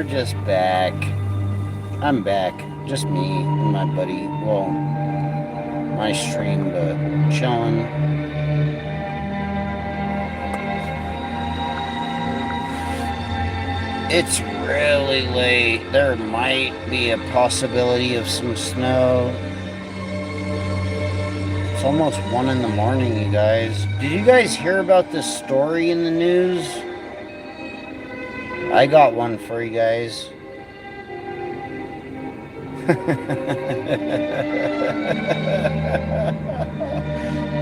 just back. I'm back. Just me and my buddy. Well, my stream, but chilling. It's really late. There might be a possibility of some snow. It's almost 1 in the morning, you guys. Did you guys hear about this story in the news? I got one for you guys.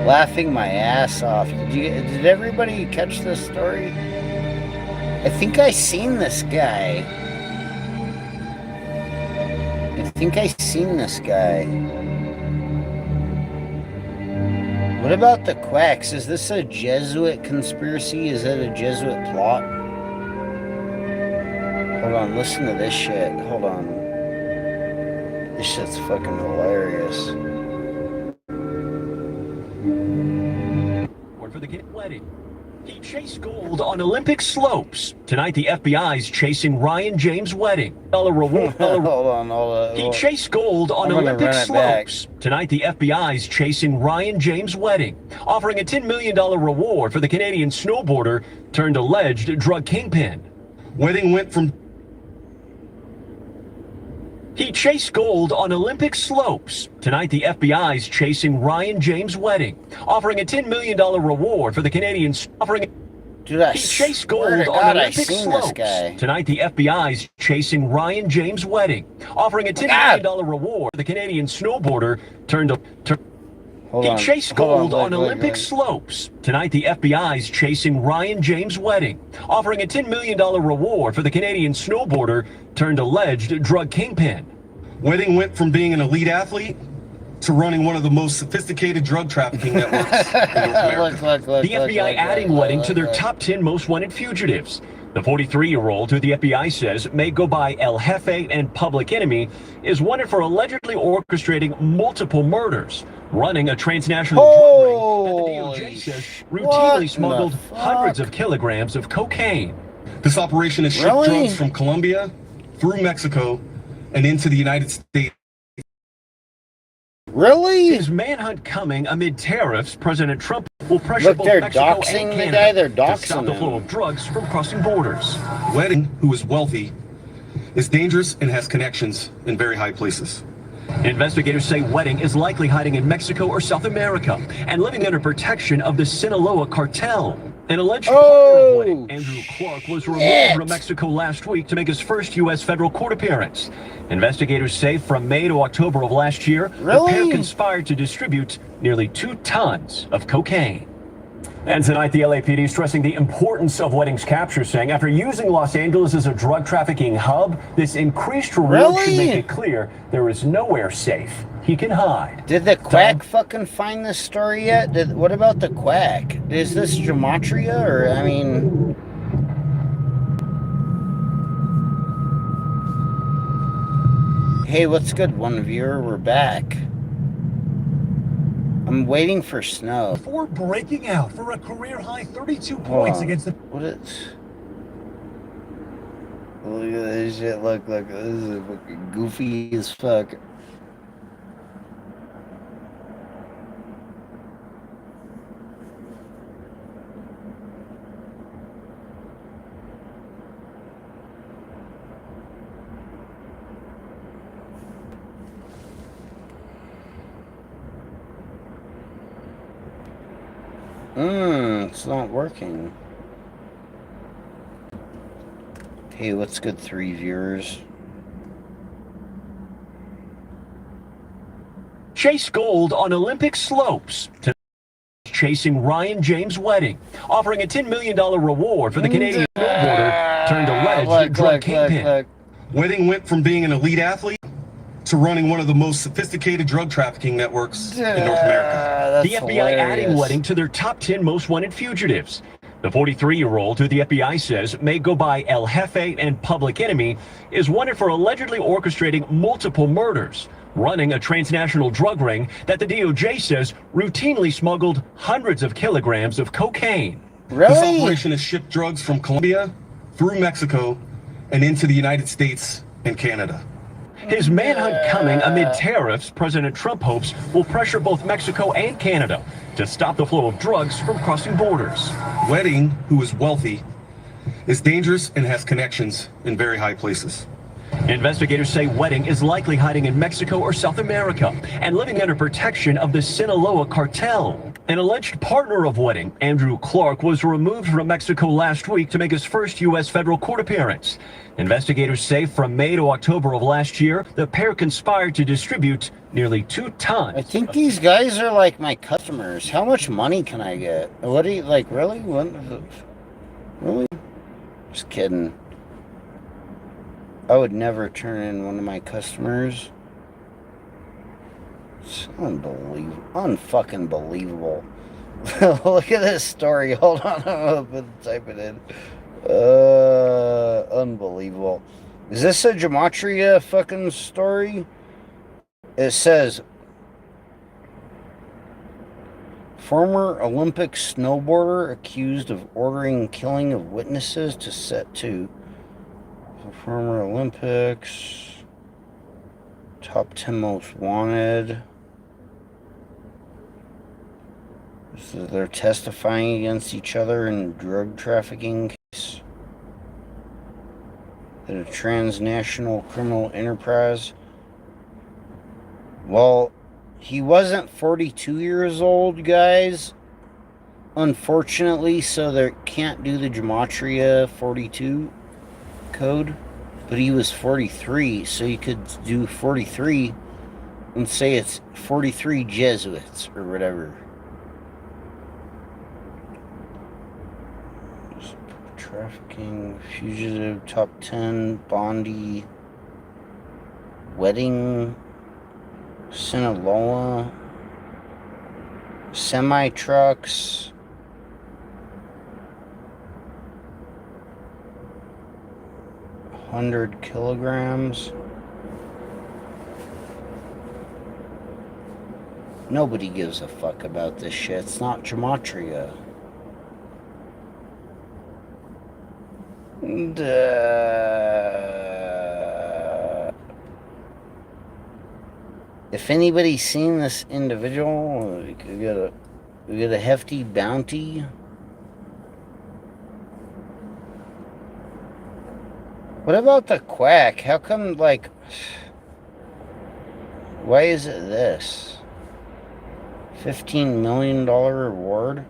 Laughing my ass off. Did everybody catch this story? I think I seen this guy. What about the quacks? Is this a Jesuit conspiracy? Is it a Jesuit plot? Hold on, listen to this shit. Hold on. This shit's fucking hilarious. For the kid wedding. He chased gold on Olympic slopes. Tonight, the FBI's chasing Ryan James' wedding. Reward. Hold on. He chased gold on Olympic slopes. Tonight, the FBI's chasing Ryan James' wedding, offering a $10 million reward for the Canadian snowboarder turned alleged drug kingpin. Wedding went from... He chased gold on Olympic slopes. Tonight, the FBI's chasing Ryan James' wedding, offering a $10 million reward for the Canadian... Dude, he chased gold on Olympic slopes. Tonight, the FBI's chasing Ryan James' wedding, offering a $10 million reward for the Canadian snowboarder turned... He chased gold on Olympic slopes. Tonight, the FBI's chasing Ryan James' wedding, offering a $10 million reward for the Canadian snowboarder turned alleged drug kingpin. Wedding went from being an elite athlete to running one of the most sophisticated drug trafficking networks in North America. The FBI adding wedding to their top 10 most wanted fugitives. The 43-year-old, who the FBI says may go by El Jefe and Public Enemy, is wanted for allegedly orchestrating multiple murders, running a transnational drug ring that the DOJ says routinely smuggled hundreds of kilograms of cocaine. This operation has shipped drugs from Colombia through Mexico and into the United States. Really? Is manhunt coming amid tariffs? President Trump will pressure both Mexico and Canada to stop the flow of drugs from crossing borders. Wedding, who is wealthy, is dangerous and has connections in very high places. Investigators say Wedding is likely hiding in Mexico or South America and living under protection of the Sinaloa cartel. An alleged partner of Wedding, Andrew Clark, was removed from Mexico last week to make his first U.S. federal court appearance. Investigators say from May to October of last year, the pair conspired to distribute nearly 2 tons of cocaine. And tonight, the LAPD stressing the importance of Wedding's capture, saying after using Los Angeles as a drug trafficking hub, this increased reward should make it clear there is nowhere safe he can hide. Did the quack fucking find this story yet? What about the quack? Is this gematria or, I mean... Hey, what's good, one viewer? We're back. I'm waiting for snow. Before breaking out for a career-high 32 points against the... What is... Look at this shit. Look. This is fucking goofy as fuck. It's not working. Hey, what's good, 3 viewers? Chase gold on Olympic slopes. Chasing Ryan James' wedding, offering a $10 million reward for the Canadian snowboarder turned alleged drug kingpin. Wedding went from being an elite athlete to running one of the most sophisticated drug trafficking networks in North America. The FBI adding Wedding to their top 10 most wanted fugitives. The 43-year-old, who the FBI says may go by El Jefe and Public Enemy, is wanted for allegedly orchestrating multiple murders, running a transnational drug ring that the DOJ says routinely smuggled hundreds of kilograms of cocaine. This operation has shipped drugs from Colombia through Mexico and into the United States and Canada. His manhunt coming amid tariffs President Trump hopes will pressure both Mexico and Canada to stop the flow of drugs from crossing borders. Wedding, who is wealthy, is dangerous and has connections in very high places. Investigators say Wedding is likely hiding in Mexico or South America and living under protection of the Sinaloa cartel. An alleged partner of Wedding, Andrew Clark, was removed from Mexico last week to make his first U.S. federal court appearance. Investigators say from May to October of last year, the pair conspired to distribute nearly 2 tons. I think these guys are like my customers. How much money can I get? What do you, like, really? Really? Just kidding. I would never turn in one of my customers. It's unbelievable. Unfucking believable. Look at this story. Hold on. I'm going to type it in. Unbelievable. Is this a gematria fucking story? It says, former Olympic snowboarder accused of ordering killing of witnesses to set to. Former Olympics, top 10 most wanted. So they're testifying against each other in drug trafficking case. In a transnational criminal enterprise. Well, he wasn't 42 years old, guys. Unfortunately, so they can't do the gematria 42 code. But he was 43, so you could do 43 and say it's 43 Jesuits or whatever. Trafficking, fugitive, top 10, Bondi, Wedding, Sinaloa, semi-trucks. 100 kilograms. Nobody gives a fuck about this shit. It's not gematria. If anybody's seen this individual, we could get a hefty bounty. What about the quack? How come, like, why is it this? $15 million reward?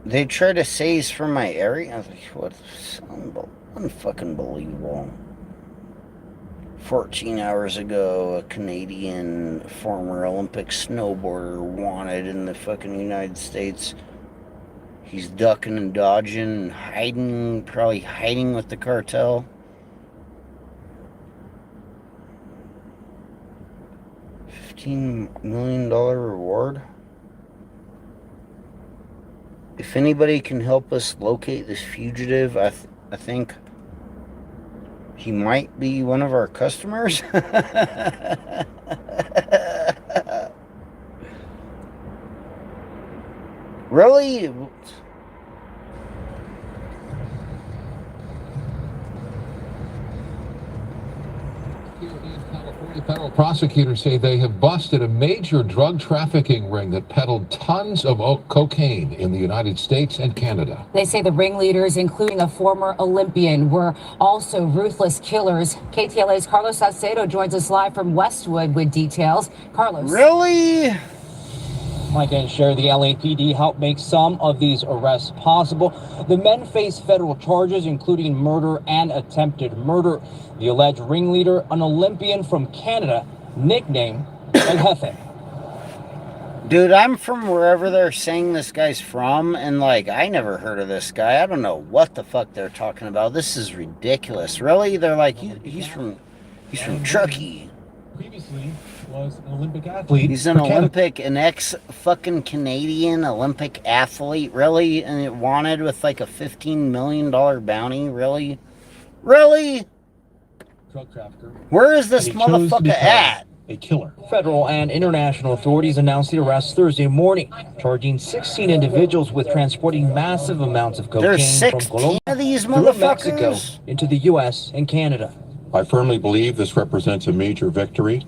They try to say he's from my area? I was like, what? Unfucking believable. 14 hours ago, a Canadian former Olympic snowboarder wanted in the fucking United States. He's ducking and dodging and hiding, probably hiding with the cartel. $15 million reward. If anybody can help us locate this fugitive, I think he might be one of our customers. Really? Federal prosecutors say they have busted a major drug trafficking ring that peddled tons of cocaine in the United States and Canada. They say the ringleaders, including a former Olympian, were also ruthless killers. KTLA's Carlos Salcedo joins us live from Westwood with details. Carlos. Really? Mike and Sherry, the LAPD helped make some of these arrests possible. The men face federal charges, including murder and attempted murder. The alleged ringleader, an Olympian from Canada, nicknamed El Jefe. Dude, I'm from wherever they're saying this guy's from, and, like, I never heard of this guy. I don't know what the fuck they're talking about. This is ridiculous. Really? They're like, he's from Truckee. Previously was an Olympic athlete. He's an Olympic, an ex-fucking Canadian Olympic athlete, really? And it wanted with like a $15 million bounty, really? Really? Drug trafficker. Where is this motherfucker at? a killer. Federal and international authorities announced the arrest Thursday morning, charging 16 individuals with transporting massive amounts of cocaine There's from 16 Colombia of these through Mexico motherfuckers. into the U.S. and Canada. I firmly believe this represents a major victory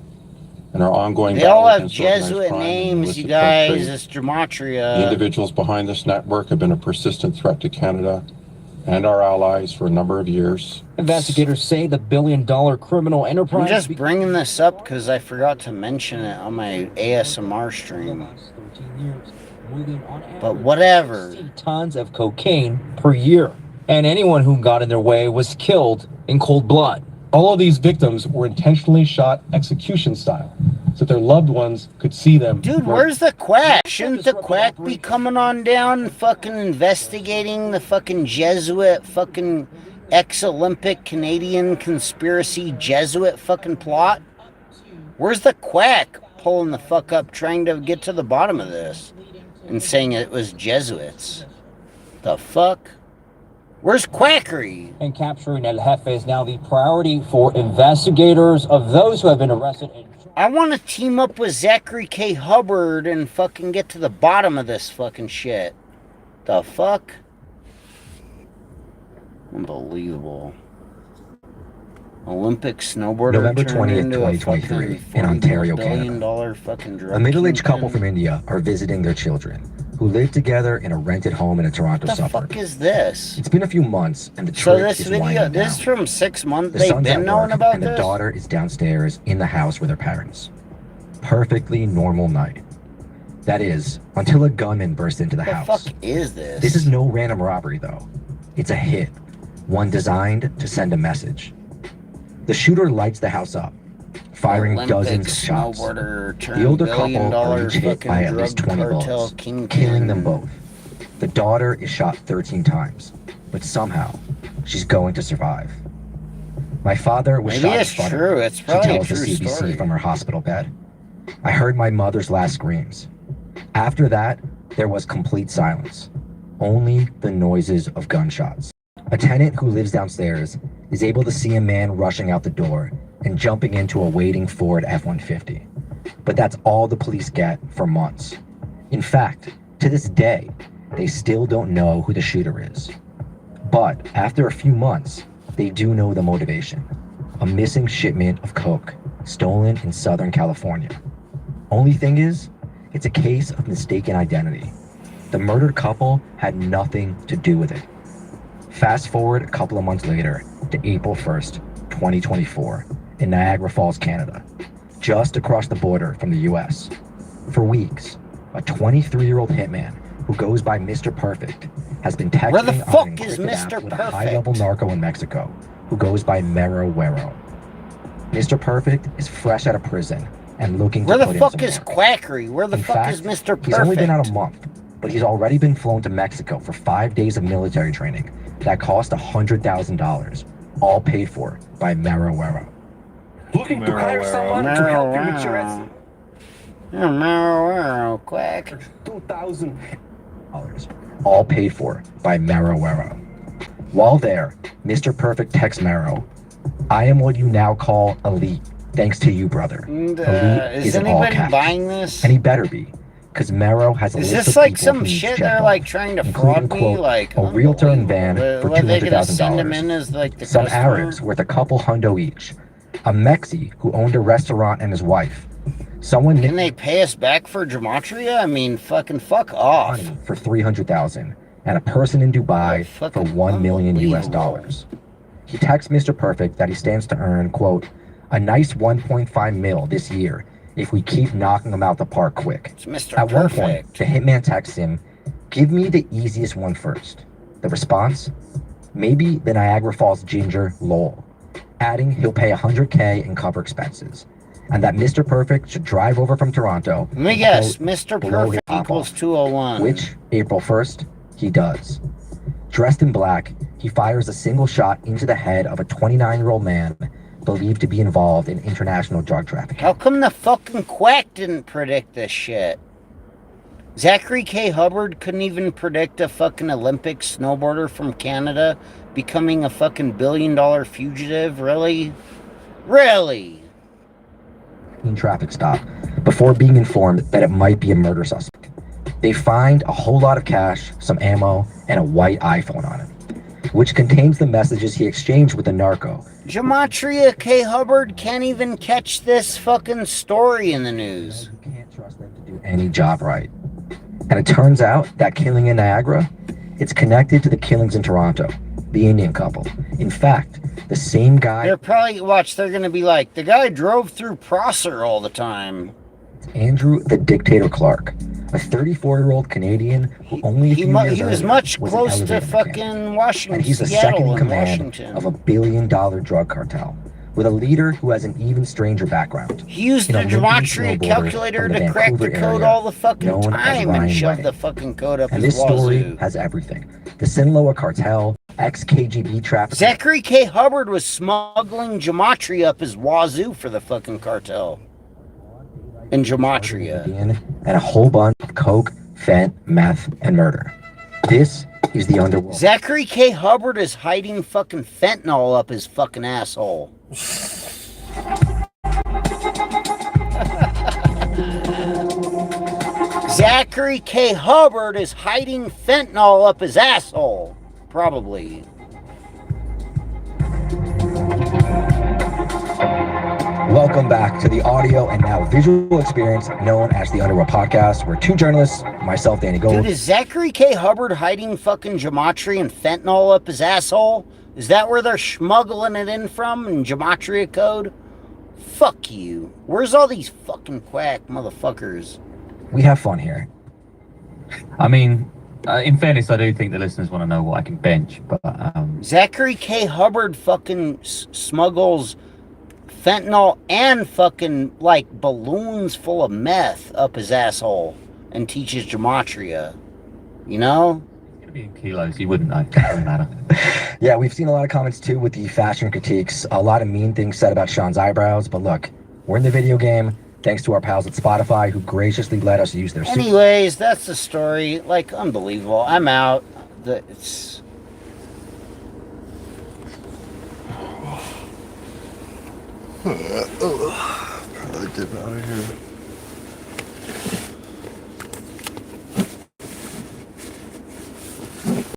in our ongoing They all battle have against organized Jesuit crime and names, illicit you drug guys. trade. It's The gematria. individuals behind this network have been a persistent threat to Canada and our allies for a number of years. Investigators say the billion-dollar criminal enterprise... I'm just bringing this up because I forgot to mention it on my ASMR stream. But whatever. 60 tons of cocaine per year. And anyone who got in their way was killed in cold blood. All of these victims were intentionally shot execution style, so their loved ones could see them. Dude, where's the quack? Shouldn't the quack be coming on down and fucking investigating the fucking Jesuit fucking ex-Olympic Canadian conspiracy Jesuit fucking plot? Where's the quack pulling the fuck up trying to get to the bottom of this and saying it was Jesuits? The fuck? Where's quackery? And capturing El Jefe is now the priority for investigators of those who have been arrested. I want to team up with Zachary K. Hubbard and fucking get to the bottom of this fucking shit. The fuck? Unbelievable. Olympic snowboarder November turned 20th, into a 2023, fucking in Ontario, $40 billion Canada. fucking drug A middle-aged kingpin. couple from India are visiting their children, who live together in a rented home in a Toronto What the suburb. fuck is this? It's been a few months, and the So trip this is video, winding this down. is from 6 months. The They've son's been at knowing work, about and the this? daughter is downstairs in the house with her parents. Perfectly normal night. That is, until a gunman burst into the What the house. fuck is this? This is no random robbery, though. It's a hit, one designed to send a message. The shooter lights the house up, firing Olympic dozens of shots. snowboarder turned The older $1 couple billion are each hit fucking by at drug least 20 cartel bullets, kingpin. killing them both. The daughter is shot 13 times, but somehow she's going to survive. My father was Maybe shot it's in front true. of me, It's she probably a tells the true CBC story. from her hospital bed. I heard my mother's last screams. After that, there was complete silence. Only the noises of gunshots. A tenant who lives downstairs is able to see a man rushing out the door and jumping into a waiting Ford F-150. But that's all the police get for months. In fact, to this day, they still don't know who the shooter is. But after a few months, they do know the motivation. A missing shipment of coke stolen in Southern California. Only thing is, it's a case of mistaken identity. The murdered couple had nothing to do with it. Fast forward a couple of months later to April 1st, 2024, in Niagara Falls, Canada, just across the border from the US. For weeks, a 23-year-old hitman who goes by Mr. Perfect has been texting Where the on an fuck is encrypted Mr. app with a Perfect? high-level narco in Mexico who goes by Mero Wero. Mr. Perfect is fresh out of prison and looking Where to the put in fuck some is work. quackery? Where the In fuck fact, is Mr. Perfect? He's only been out a month, but he's already been flown to Mexico for 5 days of military training that cost $100,000, all paid for by Mero Wero. Looking to hire someone to help you with your essay. Marijuana, quack. 2,000. All paid for by Mero Wero. While there, Mr. Perfect texts Mero, "I am what you now call elite, thanks to you, brother." And, Elite is in all anybody caps. buying this? And he better be, because Mero has a Is list this of like people some who needs shit checked they're off, like trying to including, fraud me? quote, Like a realtor and van unbelievable. for What, are they gonna send him $200,000. in as like the Some customer? Arabs worth a couple hundo each. A Mexi who owned a restaurant and his wife. Someone Can they pay us back for gematria? I mean, fucking fuck off. money for $300,000 and a person in Dubai Oh, for fucking $1 million US unbelievable. dollars. He texts Mr. Perfect that he stands to earn, quote, a nice 1.5 mil this year if we keep knocking them out the park quick. It's Mr. At one point, Perfect. the hitman texts him, give me the easiest one first. The response? Maybe the Niagara Falls Ginger, lol. Adding he'll pay $100K and cover expenses. And that Mr. Perfect should drive over from Toronto. Let me and, guess, quote, Mr. blow his Perfect top equals off. 201. Which, April 1st, he does. Dressed in black, he fires a single shot into the head of a 29-year-old man believed to be involved in international drug trafficking. How come the fucking quack didn't predict this shit? Zachary K. Hubbard couldn't even predict a fucking Olympic snowboarder from Canada becoming a fucking billion-dollar fugitive? Really? Really? routine traffic stop before being informed that it might be a murder suspect. They find a whole lot of cash, some ammo, and a white iPhone on it, which contains the messages he exchanged with the narco. Gematria K. Hubbard can't even catch this fucking story in the news. You can't trust them to do any job right. And it turns out that killing in Niagara, it's connected to the killings in Toronto, the Indian couple. In fact, the same guy... They're probably, they're gonna be like, the guy drove through Prosser all the time. Andrew the Dictator Clark, a 34-year-old Canadian who only a few years he was earlier much was an close to elevator mechanic. fucking Washington, And he's the Seattle second in and command Washington. of a billion-dollar drug cartel, with a leader who has an even stranger background. He used the gematria calculator to crack the code all the fucking time and shove the fucking code up his wazoo. And this story has everything. The Sinaloa cartel, ex-KGB trafficker... Zachary K. Hubbard was smuggling gematria up his wazoo for the fucking cartel. And gematria. And a whole bunch of coke, fent, meth, and murder. This is the underworld. Zachary K. Hubbard is hiding fucking fentanyl up his fucking asshole. Zachary K. Hubbard is hiding fentanyl up his asshole. Probably. Welcome back to the audio and now visual experience known as the Underworld Podcast, where two journalists, myself, Danny Gold. Dude, is Zachary K. Hubbard hiding fucking gematria and fentanyl up his asshole? Is that where they're smuggling it in from, in gematria code? Fuck you. Where's all these fucking quack motherfuckers? We have fun here. I mean, in fairness, I do think the listeners want to know what I can bench, but... Zachary K. Hubbard fucking smuggles fentanyl and fucking, like, balloons full of meth up his asshole and teaches gematria. You know? It's going to be in kilos. You wouldn't know. It doesn't matter. Yeah, we've seen a lot of comments, too, with the fashion critiques. A lot of mean things said about Sean's eyebrows. But look, we're in the video game, thanks to our pals at Spotify, who graciously let us use their... Anyways, that's the story. Like, unbelievable. I'm out. It's... Probably dip out of here.